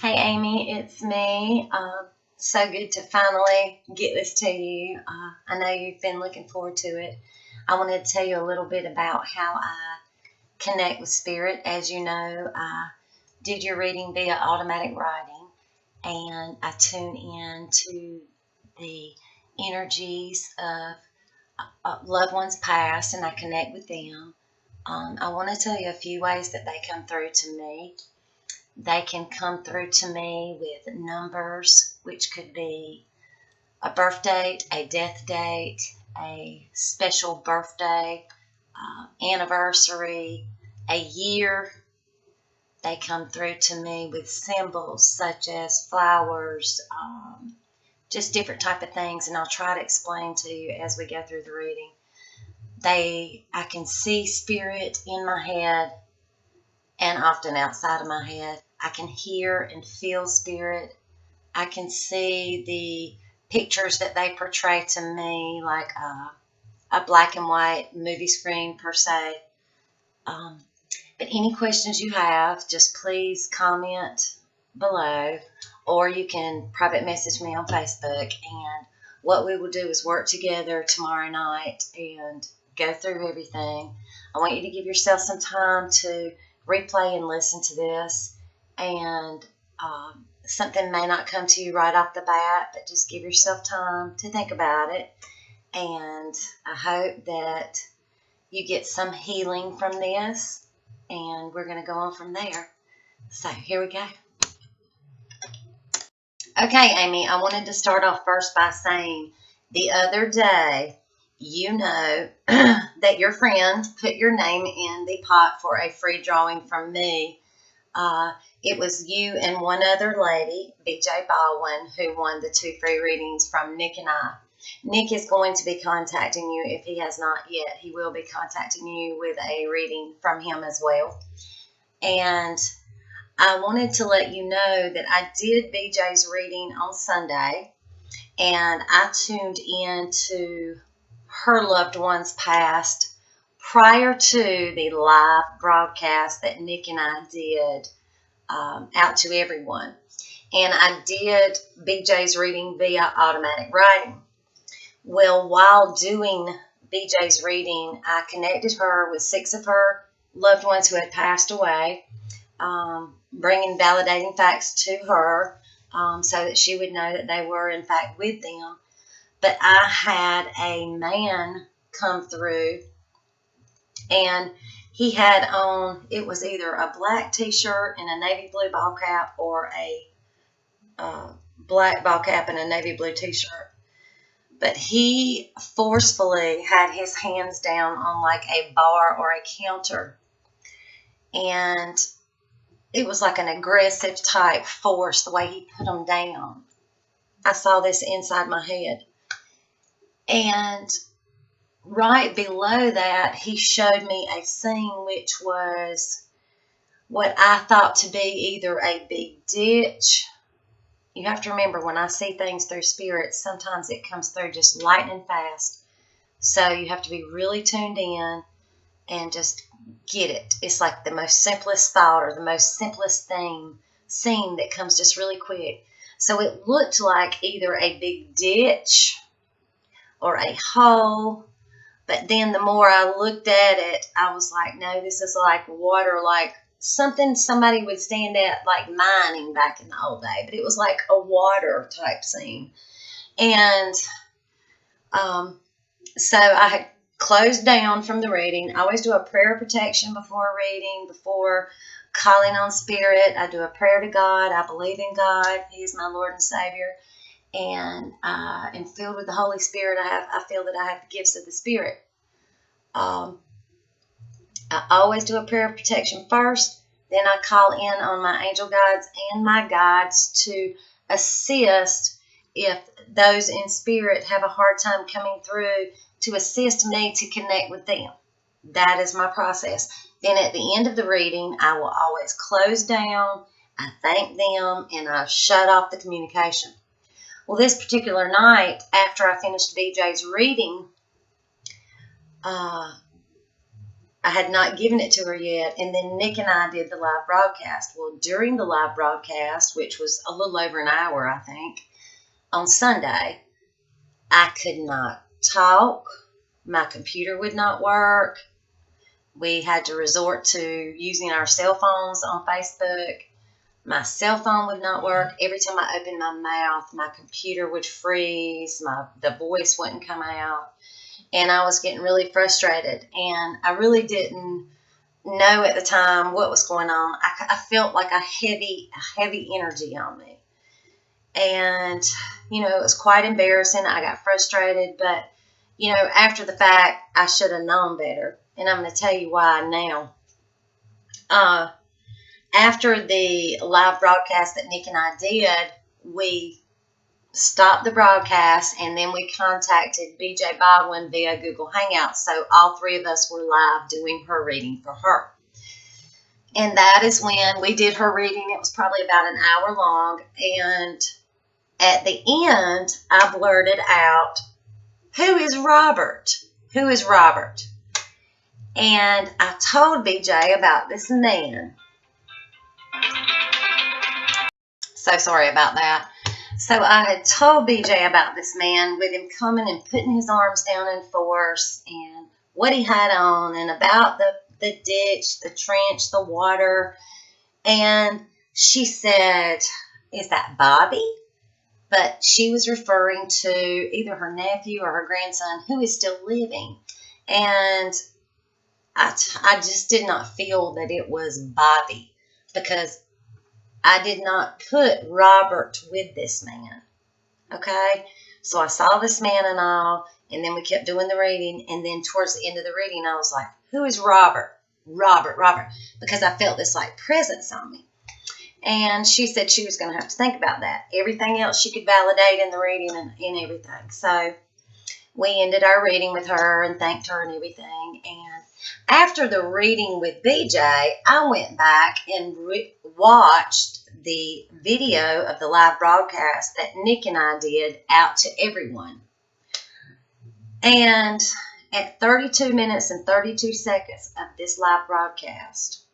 Hey Amy, it's me. So good to finally get this to you. I know you've been looking forward to it. I wanted to tell you a little bit about how I connect with spirit. As you know, I did your reading via automatic writing, and I tune in to the energies of loved ones past, and I connect with them. I want to tell you a few ways that they come through to me. They can come through to me with numbers, which could be a birth date, a death date, a special birthday, anniversary, a year. They come through to me with symbols such as flowers, just different type of things, and I'll try to explain to you as we go through the reading. I can see spirit in my head and often outside of my head. I can hear and feel spirit. I can see the pictures that they portray to me, like a black and white movie screen per se. But any questions you have, just please comment below, or you can private message me on Facebook. And what we will do is work together tomorrow night and go through everything. I want you to give yourself some time to replay and listen to this, and something may not come to you right off the bat, but just give yourself time to think about it, and I hope that you get some healing from this, and we're going to go on from there. So here we go. Okay, Amy, I wanted to start off first by saying the other day, you know that your friend put your name in the pot for a free drawing from me. It was you and one other lady, BJ Baldwin, who won the 2 free readings from Nick and I. Nick is going to be contacting you if he has not yet. He will be contacting you with a reading from him as well. And I wanted to let you know that I did BJ's reading on Sunday, and I tuned in to her loved ones past prior to the live broadcast that Nick and I did out to everyone. And I did BJ's reading via automatic writing. Well, while doing BJ's reading, I connected her with 6 of her loved ones who had passed away, bringing validating facts to her so that she would know that they were in fact with them. But I had a man come through, and he had on, it was either a black t-shirt and a navy blue ball cap, or a black ball cap and a navy blue t-shirt. But he forcefully had his hands down on like a bar or a counter, and it was like an aggressive type force the way he put them down. I saw this inside my head. And right below that, he showed me a scene which was what I thought to be either a big ditch. You have to remember, when I see things through spirit, sometimes it comes through just lightning fast. So you have to be really tuned in and just get it. It's like the most simplest thought or the most simplest scene that comes just really quick. So it looked like either a big ditch or a hole, but then the more I looked at it, I was like, no, this is like water, like something somebody would stand at, like mining back in the old day, but it was like a water type scene. And so I had closed down from the reading. I always do a prayer of protection before a reading, before calling on spirit. I do a prayer to God. I believe in God. He is my Lord and Savior. And I am filled with the Holy Spirit. I feel that I have the gifts of the Spirit. I always do a prayer of protection first. Then I call in on my angel guides and my guides to assist if those in spirit have a hard time coming through, to assist me to connect with them. That is my process. Then at the end of the reading, I will always close down, I thank them, and I shut off the communication. Well, this particular night, after I finished BJ's reading, I I had not given it to her yet. And then Nick and I did the live broadcast. Well, during the live broadcast, which was a little over an hour, I think, on Sunday, I could not talk. My computer would not work. We had to resort to using our cell phones on Facebook. My cell phone would not work. Every time I opened my mouth, my computer would freeze. The voice wouldn't come out. And I was getting really frustrated. And I really didn't know at the time what was going on. I felt like a heavy energy on me. And, it was quite embarrassing. I got frustrated. But, after the fact, I should have known better. And I'm going to tell you why now. After the live broadcast that Nick and I did, we stopped the broadcast and then we contacted BJ Baldwin via Google Hangouts. So all three of us were live doing her reading for her. And that is when we did her reading. It was probably about an hour long. And at the end, I blurted out, "Who is Robert? Who is Robert?" And I told BJ about this man. So sorry about that. So I had told BJ about this man with him coming and putting his arms down in force and what he had on and about the ditch, the trench, the water. And she said, "Is that Bobby?" But she was referring to either her nephew or her grandson who is still living. And I just did not feel that it was Bobby because I did not put Robert with this man. Okay? So I saw this man and all, and then we kept doing the reading. And then towards the end of the reading, I was like, "Who is Robert? Robert." Because I felt this like presence on me. And she said she was going to have to think about that. Everything else she could validate in the reading and everything. So we ended our reading with her and thanked her and everything. And after the reading with BJ, I went back and watched the video of the live broadcast that Nick and I did out to everyone. And at 32 minutes and 32 seconds of this live broadcast,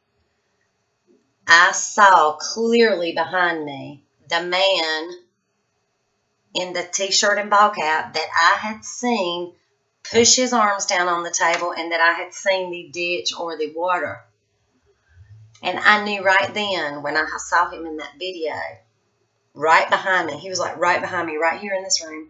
I saw clearly behind me the man in the t-shirt and ball cap that I had seen push his arms down on the table and that I had seen the ditch or the water. And I knew right then when I saw him in that video, right behind me, he was like right behind me, right here in this room.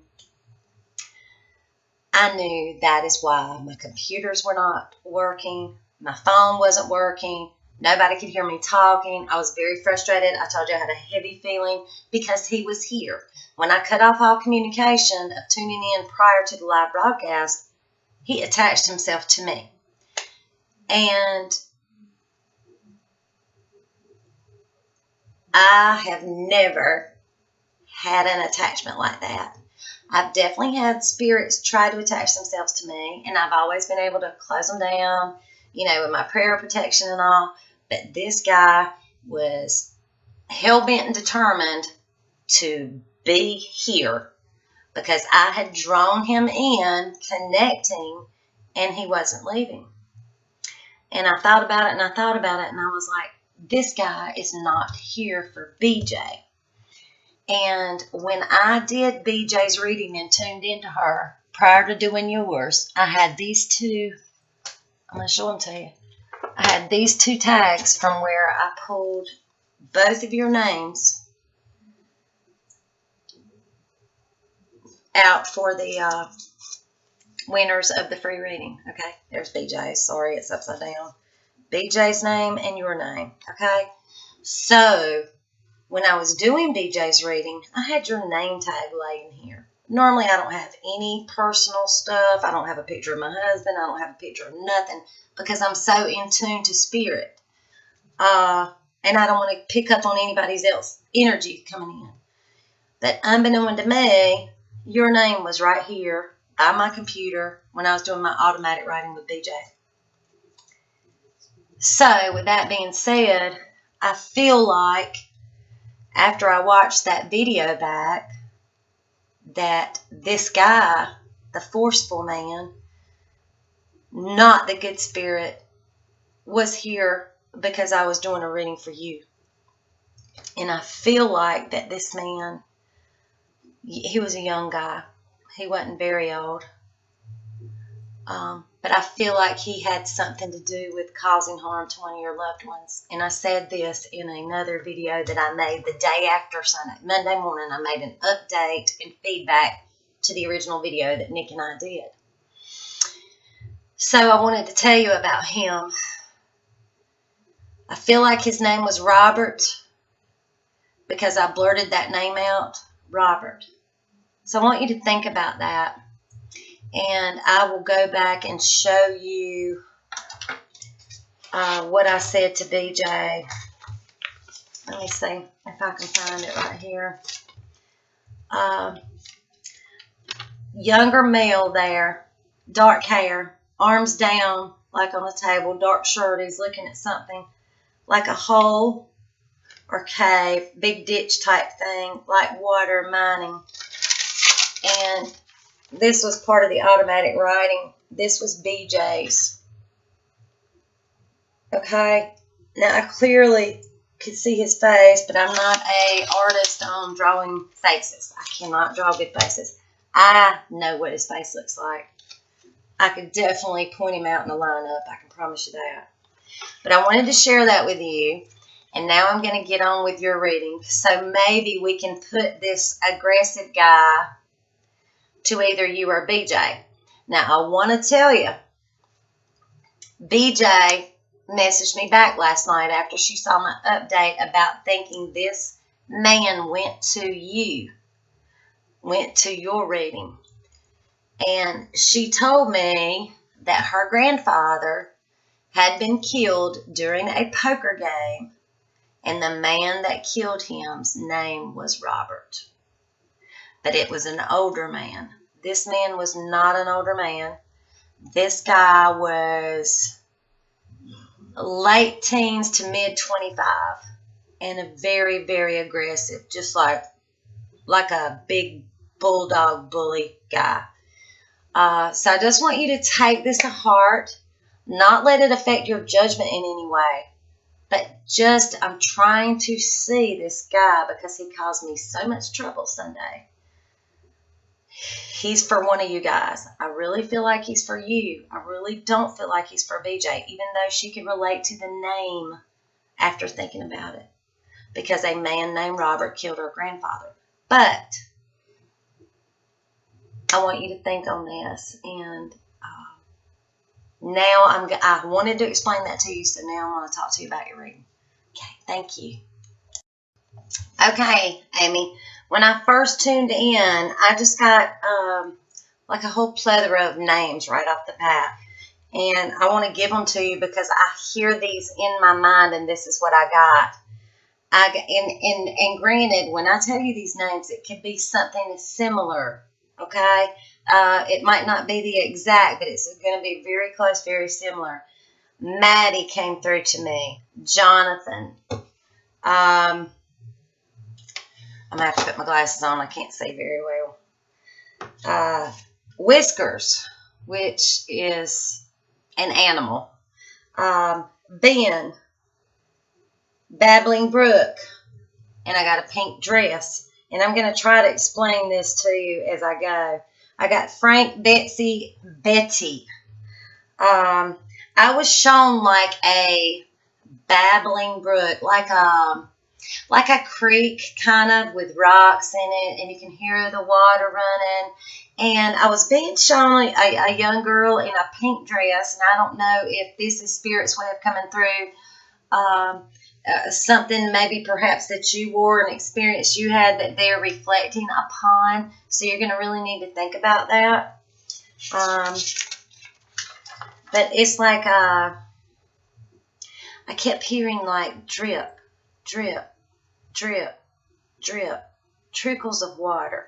I knew that is why my computers were not working, my phone wasn't working, nobody could hear me talking. I was very frustrated. I told you I had a heavy feeling because he was here. When I cut off all communication of tuning in prior to the live broadcast, he attached himself to me. And I have never had an attachment like that. I've definitely had spirits try to attach themselves to me, and I've always been able to close them down, with my prayer protection and all. But this guy was hell-bent and determined to be here because I had drawn him in, connecting, and he wasn't leaving. And I thought about it, and I thought about it, and I was like, this guy is not here for BJ. And when I did BJ's reading and tuned into her prior to doing yours, I had these two, I'm going to show them to you. I had these two tags from where I pulled both of your names out for the winners of the free reading. Okay, there's BJ's. Sorry, it's upside down. BJ's name and your name. Okay, so when I was doing BJ's reading, I had your name tag laying here. Normally, I don't have any personal stuff. I don't have a picture of my husband. I don't have a picture of nothing because I'm so in tune to spirit. And I don't want to pick up on anybody's else energy coming in. But unbeknown to me, your name was right here by my computer when I was doing my automatic writing with BJ. So, with that being said, I feel like after I watched that video back, that this guy, the forceful man, not the good spirit, was here because I was doing a reading for you. And I feel like that this man, he was a young guy. He wasn't very old. But I feel like he had something to do with causing harm to one of your loved ones. And I said this in another video that I made the day after Monday morning. I made an update and feedback to the original video that Nick and I did. So I wanted to tell you about him. I feel like his name was Robert because I blurted that name out, Robert. So I want you to think about that. And I will go back and show you what I said to BJ. Let me see if I can find it right here. Younger male there, dark hair, arms down like on a table, dark shirt. He's looking at something like a hole or cave, big ditch type thing, like water mining. And this was part of the automatic writing. This was BJ's. Okay. Now I clearly could see his face, but I'm not an artist on drawing faces. I cannot draw good faces. I know what his face looks like. I could definitely point him out in a lineup. I can promise you that. But I wanted to share that with you. And now I'm going to get on with your reading. So maybe we can put this aggressive guy to either you or BJ. Now, I want to tell you, BJ messaged me back last night after she saw my update about thinking this man went to you, went to your reading. And she told me that her grandfather had been killed during a poker game, and the man that killed him's name was Robert. But it was an older man. This man was not an older man. This guy was late teens to mid 25 and a very, very aggressive, just like a big bulldog bully guy. So I just want you to take this to heart, not let it affect your judgment in any way, but just I'm trying to see this guy because he caused me so much trouble Sunday. He's for one of you guys. I really feel like he's for you. I really don't feel like he's for BJ, even though she could relate to the name after thinking about it, because a man named Robert killed her grandfather. But I want you to think on this, and now I wanted to explain that to you, so now I want to talk to you about your reading. Okay, thank you. Okay, Amy. When I first tuned in, I just got like a whole plethora of names right off the bat. And I want to give them to you because I hear these in my mind, and this is what I got. And granted, when I tell you these names, it could be something similar, okay? It might not be the exact, but it's going to be very close, very similar. Maddie came through to me. Jonathan. I'm going to have to put my glasses on. I can't see very well. Whiskers, which is an animal. Ben. Babbling Brook. And I got a pink dress. And I'm going to try to explain this to you as I go. I got Frank, Betsy, Betty. I was shown like a babbling brook, like a creek kind of with rocks in it, and you can hear the water running. And I was being shown a young girl in a pink dress, and I don't know if this is Spirit's way of coming through. Something maybe perhaps that you wore, an experience you had that they're reflecting upon. So you're going to really need to think about that. But it's like I kept hearing like drip, drip, drip, drip, trickles of water.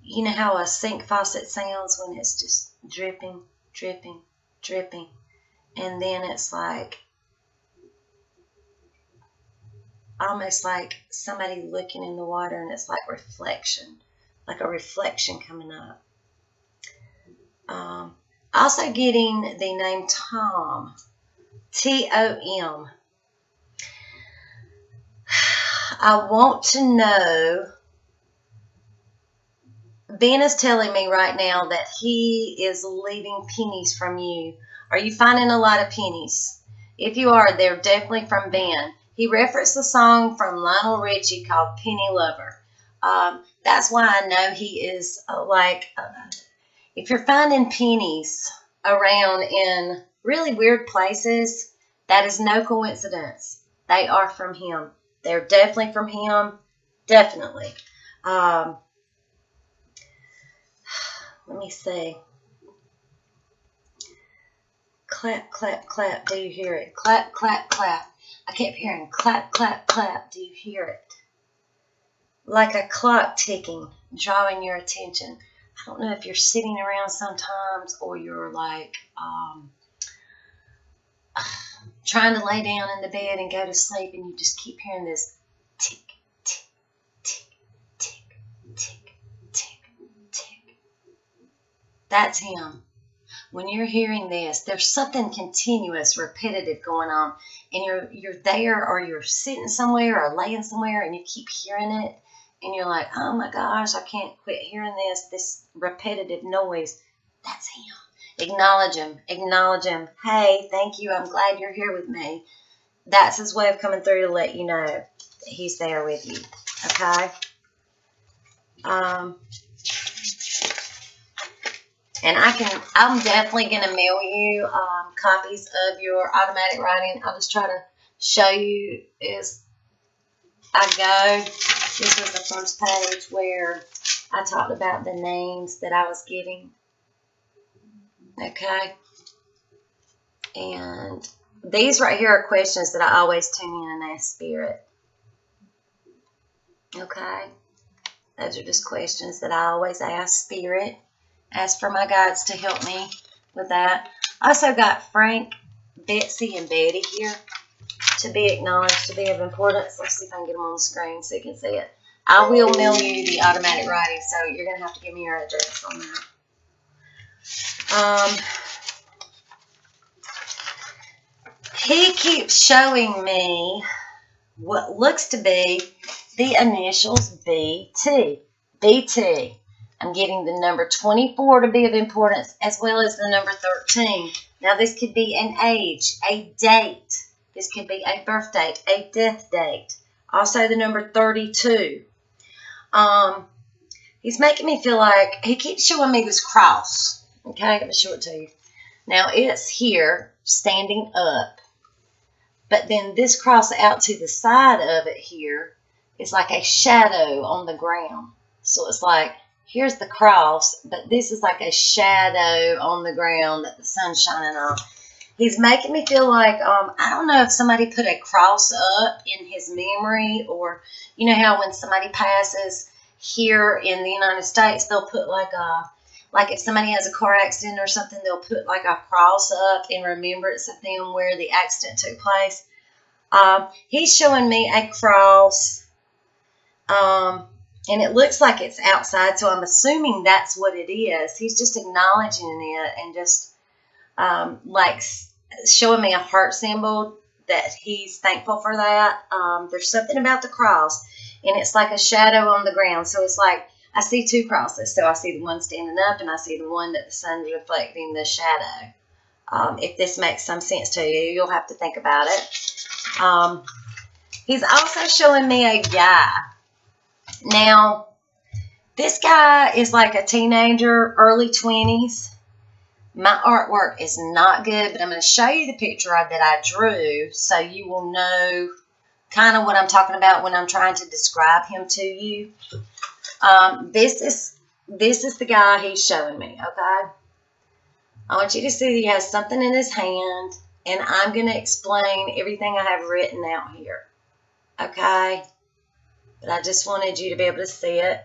You know how a sink faucet sounds when it's just dripping, dripping, dripping. And then it's like almost like somebody looking in the water, and it's like reflection, like a reflection coming up. Also getting the name Tom. Tom. I want to know, Ben is telling me right now that he is leaving pennies from you. Are you finding a lot of pennies? If you are, they're definitely from Ben. He referenced the song from Lionel Richie called Penny Lover. That's why I know he is if you're finding pennies around in really weird places, that is no coincidence. They are from him. They're definitely from him. Definitely. Let me see. Clap, clap, clap. Do you hear it? Clap, clap, clap. I kept hearing clap, clap, clap. Do you hear it? Like a clock ticking, drawing your attention. I don't know if you're sitting around sometimes or you're like trying to lay down in the bed and go to sleep and you just keep hearing this tick, tick, tick, tick, tick, tick, tick. That's him. When you're hearing this, there's something continuous, repetitive going on, and you're there or you're sitting somewhere or laying somewhere and you keep hearing it, and you're like, oh my gosh, I can't quit hearing this repetitive noise. That's him. Acknowledge him. Acknowledge him. Hey, thank you. I'm glad you're here with me. That's his way of coming through to let you know that he's there with you. Okay? And I'm definitely going to mail you copies of your automatic writing. I'll just try to show you as I go. This was the first page where I talked about the names that I was getting. Okay? And these right here are questions that I always tune in and ask Spirit. Okay? Those are just questions that I always ask Spirit. Ask for my guides to help me with that. I also got Frank, Betsy, and Betty here to be acknowledged, to be of importance. Let's see if I can get them on the screen so you can see it. I will mail you the automatic writing, so you're going to have to give me your address on that. He keeps showing me what looks to be the initials BT. BT. I'm getting the number 24 to be of importance, as well as the number 13. Now, this could be an age, a date. This could be a birth date, a death date. Also, the number 32. He's making me feel like he keeps showing me this cross. Okay, let me show it to you. Now, it's here, standing up. But then this cross out to the side of it here is like a shadow on the ground. So it's like, here's the cross, but this is like a shadow on the ground that the sun's shining on. He's making me feel like, I don't know if somebody put a cross up in his memory, or you know how when somebody passes here in the United States, they'll put like if somebody has a car accident or something, they'll put like a cross up in remembrance of them where the accident took place. He's showing me a cross, and it looks like it's outside, so I'm assuming that's what it is. He's just acknowledging it and just like showing me a heart symbol that he's thankful for that. There's something about the cross, and it's like a shadow on the ground. So it's like I see two crosses. So I see the one standing up, and I see the one that the sun's reflecting the shadow. If this makes some sense to you, you'll have to think about it. He's also showing me a guy. Now, this guy is like a teenager, early 20s. My artwork is not good, but I'm going to show you the picture that I drew so you will know kind of what I'm talking about when I'm trying to describe him to you. This is the guy he's showing me, okay? I want you to see that he has something in his hand, and I'm going to explain everything I have written out here, okay? But I just wanted you to be able to see it.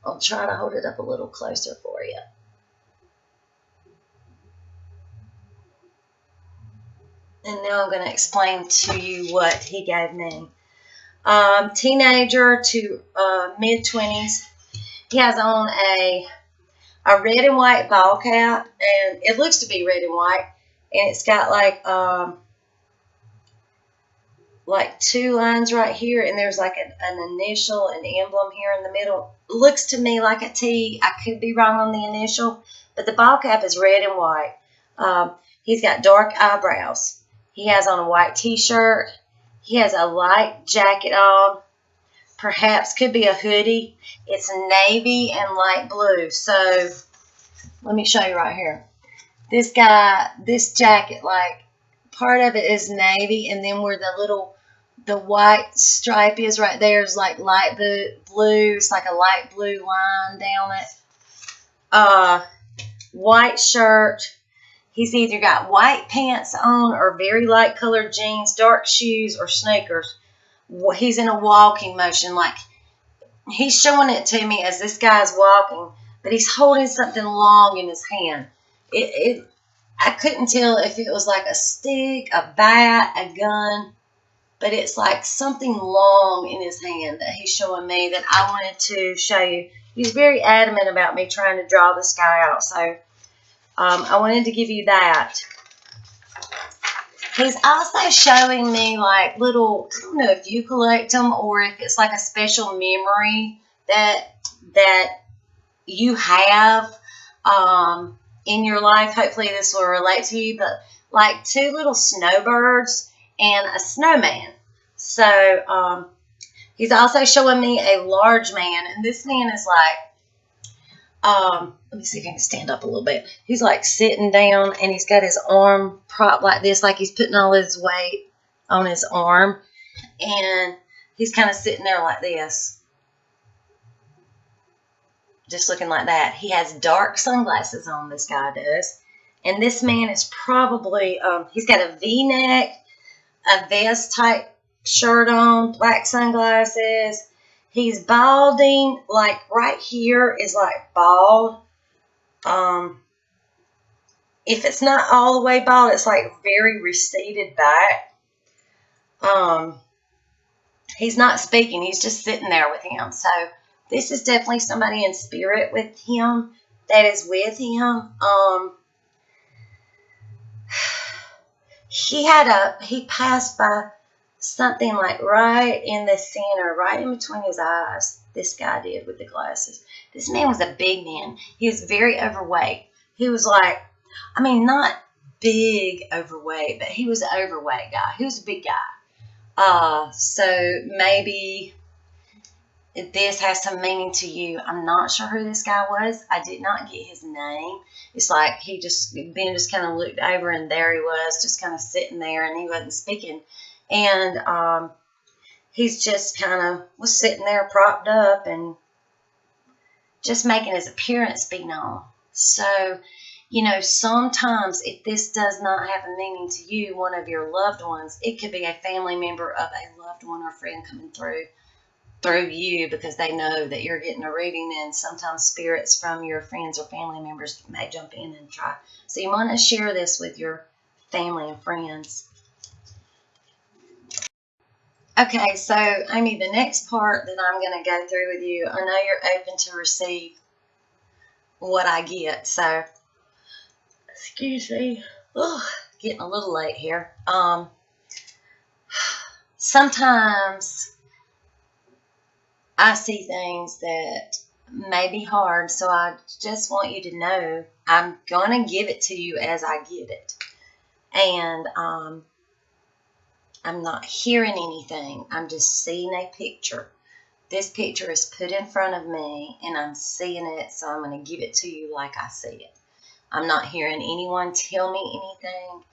I'll try to hold it up a little closer for you. And now I'm going to explain to you what he gave me. Teenager to mid-20s. He has on a red and white ball cap, and it looks to be red and white. And it's got like like 2 lines right here, and there's like an initial, an emblem here in the middle. Looks to me like a T. I could be wrong on the initial, but the ball cap is red and white. He's got dark eyebrows. He has on a white t-shirt. He has a light jacket on. Perhaps could be a hoodie. It's navy and light blue. So let me show you right here. This guy, this jacket, like part of it is navy, and then where the white stripe is right there is like light blue. It's like a light blue line down it. White shirt. He's either got white pants on or very light colored jeans, dark shoes, or sneakers. He's in a walking motion, like he's showing it to me as this guy's walking, but he's holding something long in his hand. I couldn't tell if it was like a stick, a bat, a gun, but it's like something long in his hand that he's showing me that I wanted to show you. He's very adamant about me trying to draw this guy out, so I wanted to give you that. He's also showing me like little, I don't know if you collect them or if it's like a special memory that you have in your life. Hopefully this will relate to you, but like 2 little snowbirds and a snowman. So he's also showing me a large man, and this man is like, let me see if I can stand up a little bit. He's like sitting down, and he's got his arm propped like this, like he's putting all his weight on his arm, and he's kind of sitting there like this, just looking like that. He has dark sunglasses on, this guy does, and this man is probably, he's got a V-neck, a vest type shirt on, black sunglasses. He's balding, like right here is like bald. If it's not all the way bald, it's like very receded back. He's not speaking. He's just sitting there with him. So this is definitely somebody in spirit with him that is with him. He passed by something like right in the center, right in between his eyes. This guy did with the glasses. This man was a big man. He was very overweight. He was like, I mean, not big overweight, but he was an overweight guy. He was a big guy. So maybe this has some meaning to you. I'm not sure who this guy was. I did not get his name. It's like Ben just kind of looked over, and there he was, just kind of sitting there, and he wasn't speaking. And he's just kind of was sitting there propped up and just making his appearance be known. So, you know, sometimes if this does not have a meaning to you, one of your loved ones, it could be a family member of a loved one or friend coming through you because they know that you're getting a reading, and sometimes spirits from your friends or family members may jump in and try. So you want to share this with your family and friends. Okay, so Amy, the next part that I'm going to go through with you, I know you're open to receive what I get, so excuse me, getting a little late here. Sometimes I see things that may be hard, so I just want you to know I'm going to give it to you as I get it. And I'm not hearing anything. I'm just seeing a picture. This picture is put in front of me, and I'm seeing it, so I'm going to give it to you like I see it. I'm not hearing anyone tell me anything.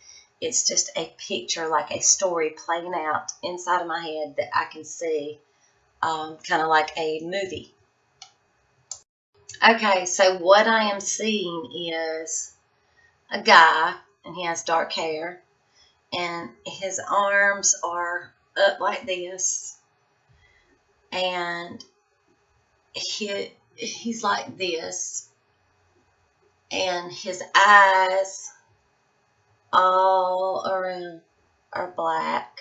It's just a picture, like a story playing out inside of my head that I can see, kind of like a movie. Okay, so what I am seeing is a guy, and he has dark hair, and his arms are up like this, and he's like this, and his eyes all around are black,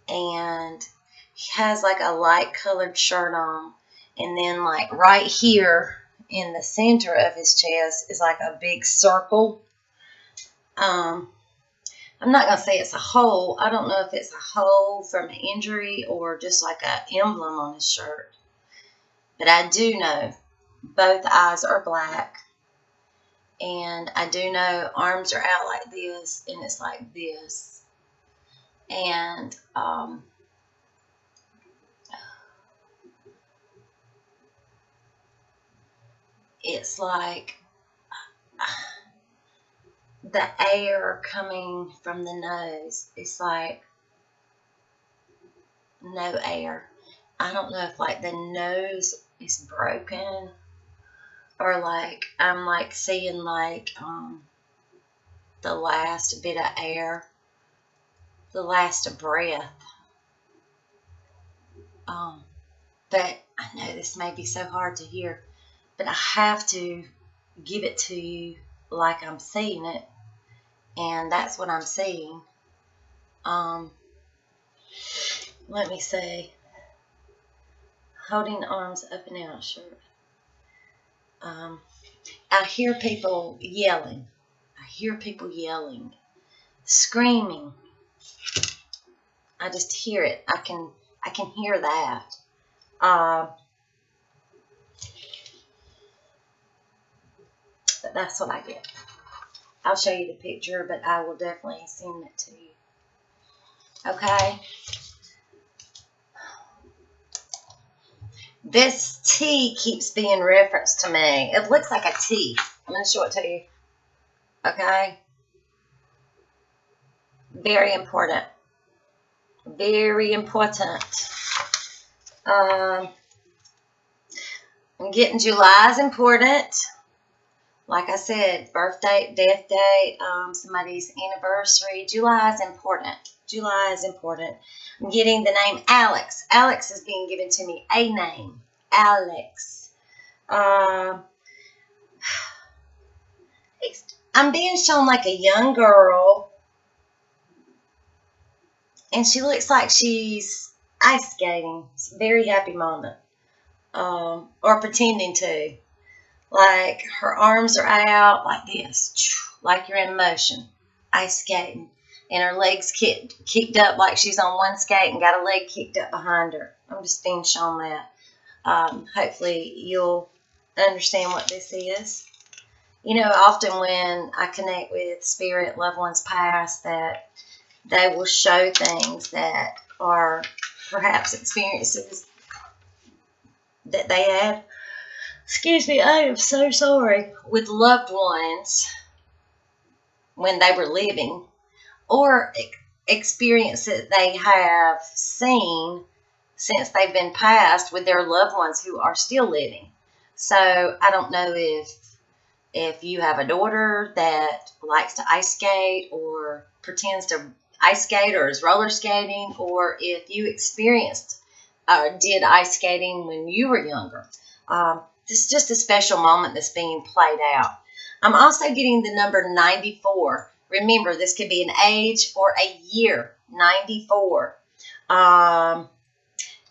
and he has like a light colored shirt on, and then like right here in the center of his chest is like a big circle. I'm not going to say it's a hole. I don't know if it's a hole from an injury or just like an emblem on his shirt. But I do know both eyes are black. And I do know arms are out like this, and it's like this. And it's like the air coming from the nose. It's like no air. I don't know if like the nose is broken, or like I'm like seeing like the last bit of air, the last breath. But I know this may be so hard to hear, but I have to give it to you like I'm seeing it, and that's what I'm seeing. Let me see. Holding arms up and out, sure. I hear people yelling. I hear people yelling, screaming. I just hear it. I can hear that. But that's what I get. I'll show you the picture, but I will definitely send it to you. Okay? This T keeps being referenced to me. It looks like a T. I'm going to show it to you. Okay? Very important. Very important. I'm getting July is important. Like I said, birth date, death date, somebody's anniversary. July is important. July is important. I'm getting the name Alex. Alex is being given to me. A name. Alex. I'm being shown like a young girl. And she looks like she's ice skating. It's a very happy moment. Or pretending to. Like her arms are out like this. Like you're in motion. Ice skating. And her legs kicked up like she's on one skate and got a leg kicked up behind her. I'm just being shown that. Hopefully you'll understand what this is. You know, often when I connect with spirit, loved ones past, that they will show things that are perhaps experiences that they had. Excuse me, I am so sorry. With loved ones when they were living, or experiences they have seen since they've been passed with their loved ones who are still living. So I don't know if you have a daughter that likes to ice skate or pretends to ice skate or is roller skating, or if you experienced or did ice skating when you were younger. This is just a special moment that's being played out. I'm also getting the number 94. Remember, this could be an age or a year. 94.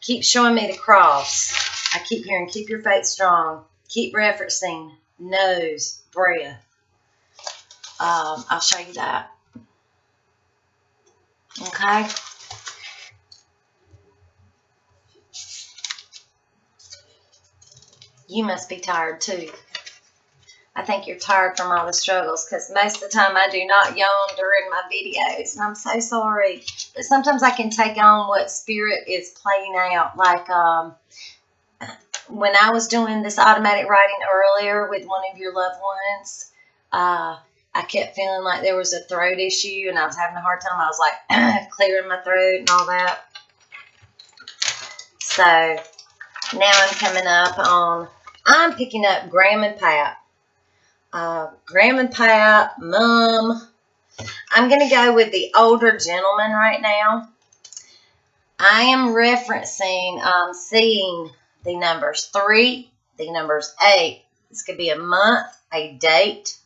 Keep showing me the cross. I keep hearing, keep your faith strong. Keep referencing nose, breath. I'll show you that. Okay? You must be tired too. I think you're tired from all the struggles, because most of the time I do not yawn during my videos, and I'm so sorry. But sometimes I can take on what spirit is playing out. Like when I was doing this automatic writing earlier with one of your loved ones, I kept feeling like there was a throat issue, and I was having a hard time. I was like clearing my throat and all that. So now I'm coming up on, I'm picking up Graham and Pat. Graham and Pat, Mom. I'm going to go with the older gentleman right now. I am referencing, seeing the numbers 3, the numbers 8. This could be a month, a date,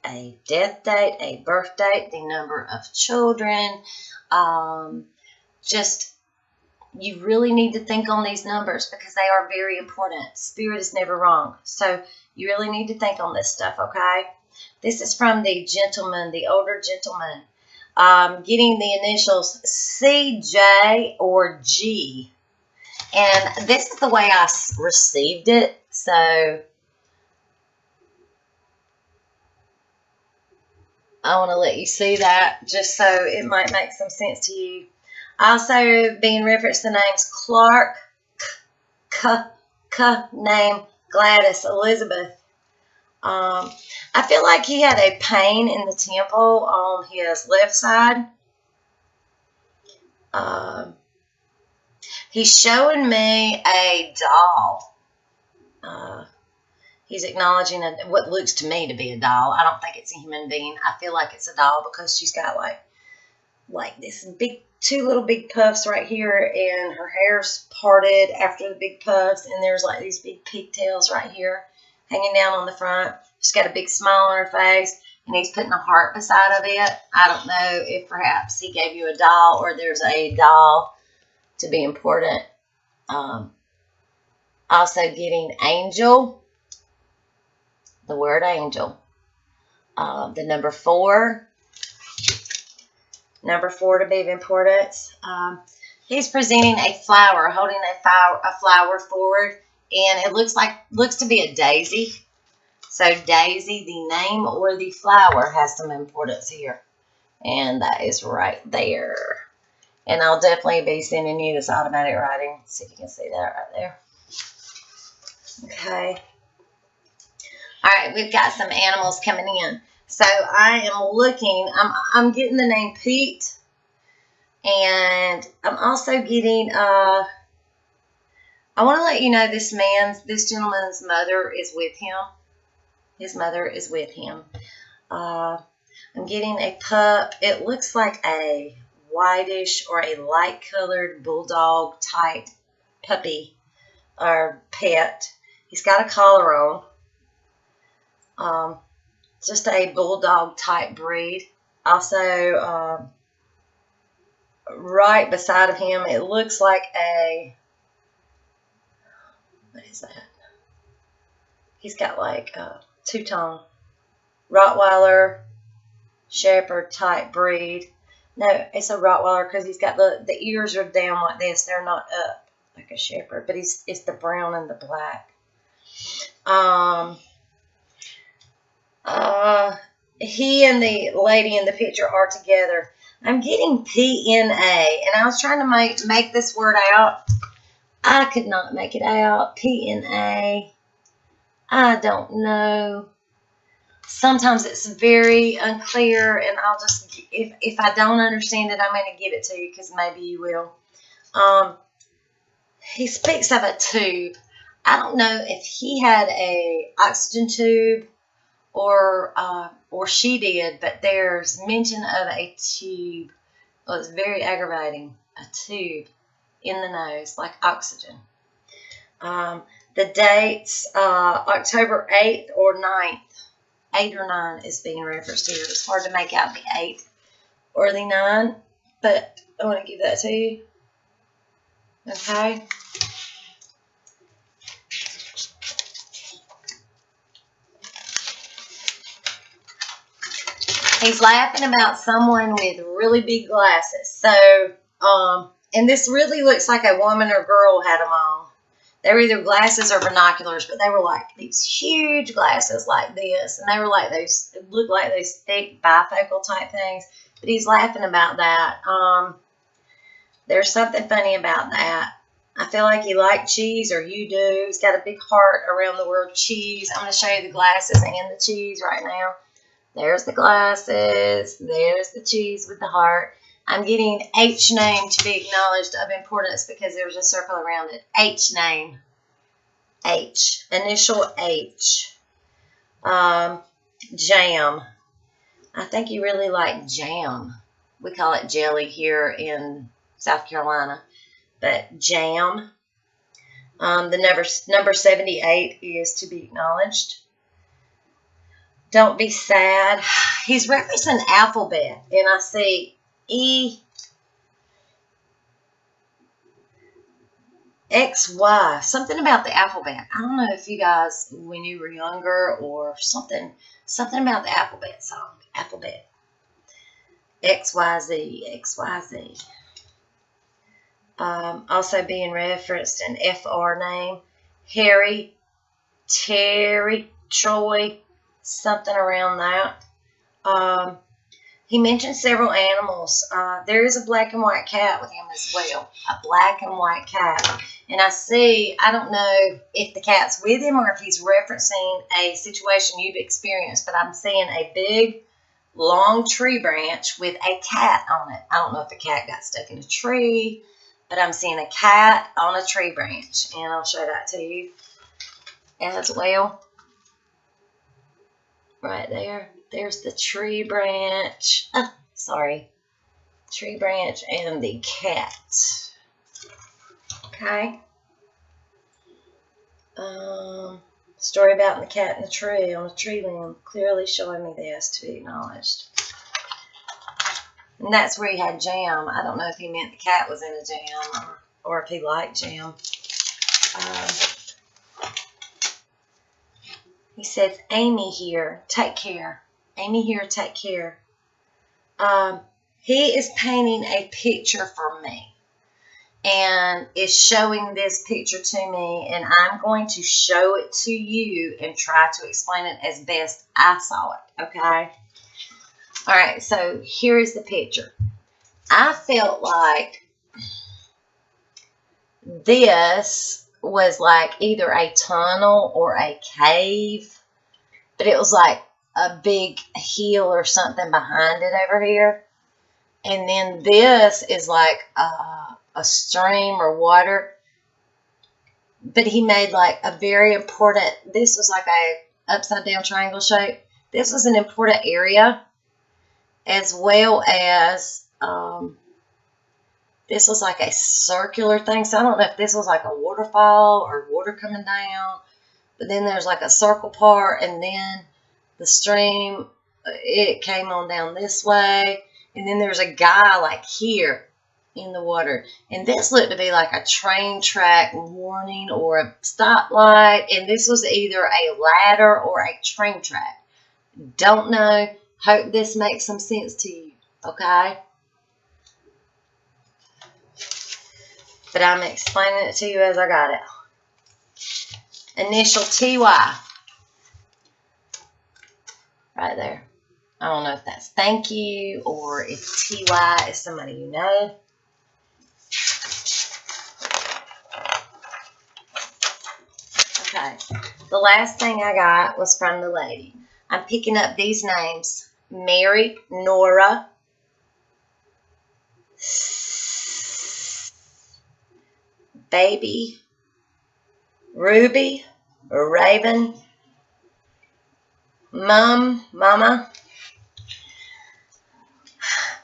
a death date, a birth date, the number of children. Just, you really need to think on these numbers because they are very important. Spirit is never wrong. So you really need to think on this stuff, okay? This is from the gentleman, the older gentleman. Getting the initials CJ or G. And this is the way I received it. So I want to let you see that just so it might make some sense to you. Also being referenced, the names Clark, name Gladys Elizabeth. I feel like he had a pain in the temple on his left side. He's showing me a doll. He's acknowledging what looks to me to be a doll. I don't think it's a human being. I feel like it's a doll because she's got like this two little big puffs right here, and her hair's parted after the big puffs, and there's like these big pigtails right here hanging down on the front. She's got a big smile on her face, and he's putting a heart beside of it. I don't know if perhaps he gave you a doll or there's a doll to be important. Also getting angel, the word angel, the number 4. Number 4 to be of importance. He's presenting a flower, holding a flower forward, and it looks to be a daisy. So daisy, the name or the flower, has some importance here, and that is right there. And I'll definitely be sending you this automatic writing. See if you can see that right there. Okay. All right, we've got some animals coming in. So I am looking, I'm getting the name Pete, and I'm also getting, I want to let you know this gentleman's mother is with him. His mother is with him. I'm getting a pup. It looks like a whitish or a light-colored bulldog type puppy or pet. He's got a collar on. Just a bulldog type breed. Also, right beside of him, it looks like what is that? He's got like a two-tone Rottweiler Shepherd type breed. No, it's a Rottweiler because he's got the ears are down like this. They're not up like a Shepherd, but it's the brown and the black. He and the lady in the picture are together. I'm getting PNA, and I was trying to make this word out. I could not make it out. PNA. I don't know. Sometimes it's very unclear, and I'll just, if I don't understand it, I'm going to give it to you because maybe you will. He speaks of a tube. I don't know if he had a oxygen tube or she did, but there's mention of a tube. Well, it's very aggravating. A tube in the nose, like oxygen. The dates, October 8th or 9th. 8 or 9 is being referenced here. It's hard to make out the 8 or the 9, but I want to give that to you. Okay. He's laughing about someone with really big glasses. So, and this really looks like a woman or girl had them on. They were either glasses or binoculars, but they were like these huge glasses like this. And they were like those, it looked like those thick bifocal type things. But he's laughing about that. There's something funny about that. I feel like he liked cheese, or you do. He's got a big heart around the word cheese. I'm going to show you the glasses and the cheese right now. There's the glasses. There's the cheese with the heart. I'm getting H name to be acknowledged of importance because there's a circle around it. H name. H. Initial H. Jam. I think you really like jam. We call it jelly here in South Carolina. But jam. The number 78 is to be acknowledged. Don't be sad. He's referencing alphabet, and I see E, X, Y. Something about the alphabet. I don't know if you guys, when you were younger, or something about the alphabet song. Alphabet. XYZ, XYZ. Also being referenced an FR name. Harry, Terry, Troy, something around that. He mentioned several animals. There is a black and white cat with him as well. A black and white cat. And I don't know if the cat's with him or if he's referencing a situation you've experienced, but I'm seeing a big, long tree branch with a cat on it. I don't know if the cat got stuck in a tree, but I'm seeing a cat on a tree branch. And I'll show that to you as well. Right there. There's the tree branch. Oh, sorry. Tree branch and the cat. Okay. Story about the cat in the tree on a tree limb. Clearly showing me this to be acknowledged. And that's where he had jam. I don't know if he meant the cat was in a jam or if he liked jam. He says, Amy here, take care. Amy here, take care. He is painting a picture for me. And is showing this picture to me. And I'm going to show it to you and try to explain it as best I saw it. Okay? Alright, so here is the picture. I felt like this was like either a tunnel or a cave. But it was like a big hill or something behind it over here. And then this is like a stream or water. But he made like a very important, this was like a upside down triangle shape. This was an important area. As well as this was like a circular thing. So I don't know if this was like a waterfall or water coming down. But then there's like a circle part, and then the stream, it came on down this way. And then there's a guy like here in the water. And this looked to be like a train track warning or a stoplight. And this was either a ladder or a train track. Don't know. Hope this makes some sense to you. Okay? But I'm explaining it to you as I got it. Initial TY. Right there. I don't know if that's thank you or if TY is somebody you know. Okay. The last thing I got was from the lady. I'm picking up these names. Mary, Nora, Baby, Ruby, Raven, Mom, Mama.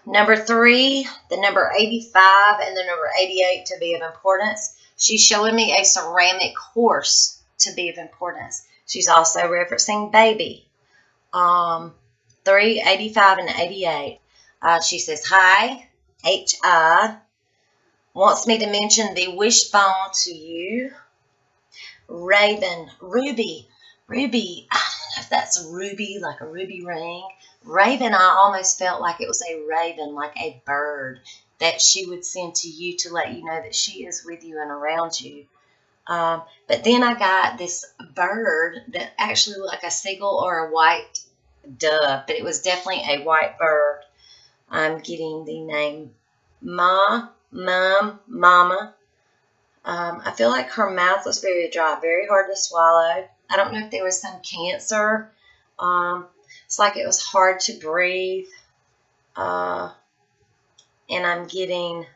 Number 3, the number 85, and the number 88 to be of importance. She's showing me a ceramic horse to be of importance. She's also referencing baby. 3, 85, and 88. She says, hi, H-I. Wants me to mention the wishbone to you. Raven, Ruby. Ruby, I don't know if that's a ruby, like a ruby ring. Raven, I almost felt like it was a raven, like a bird that she would send to you to let you know that she is with you and around you. But then I got this bird that actually looked like a seagull or a white dove, but it was definitely a white bird. I'm getting the name Ma, Mom, Mama. I feel like her mouth was very dry, very hard to swallow. I don't know if there was some cancer. It's like it was hard to breathe. And I'm getting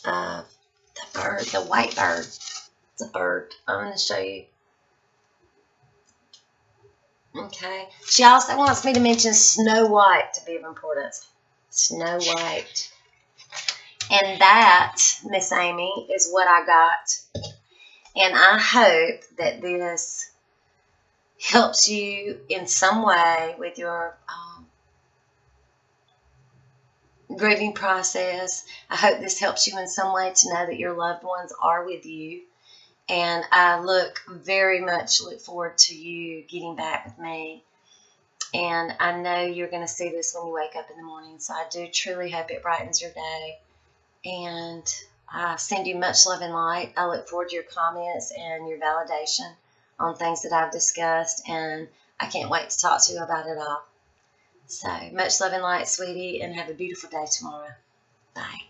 the bird, the white bird. It's a bird. I'm going to show you. Okay. She also wants me to mention Snow White to be of importance. Snow White. And that, Miss Amy, is what I got. And I hope that this helps you in some way with your grieving process. I hope this helps you in some way to know that your loved ones are with you. And I very much look forward to you getting back with me And I know you're going to see this when you wake up in the morning. So I do truly hope it brightens your day. And I send you much love and light. I look forward to your comments and your validation on things that I've discussed. And I can't wait to talk to you about it all. So much love and light, sweetie, and have a beautiful day tomorrow. Bye.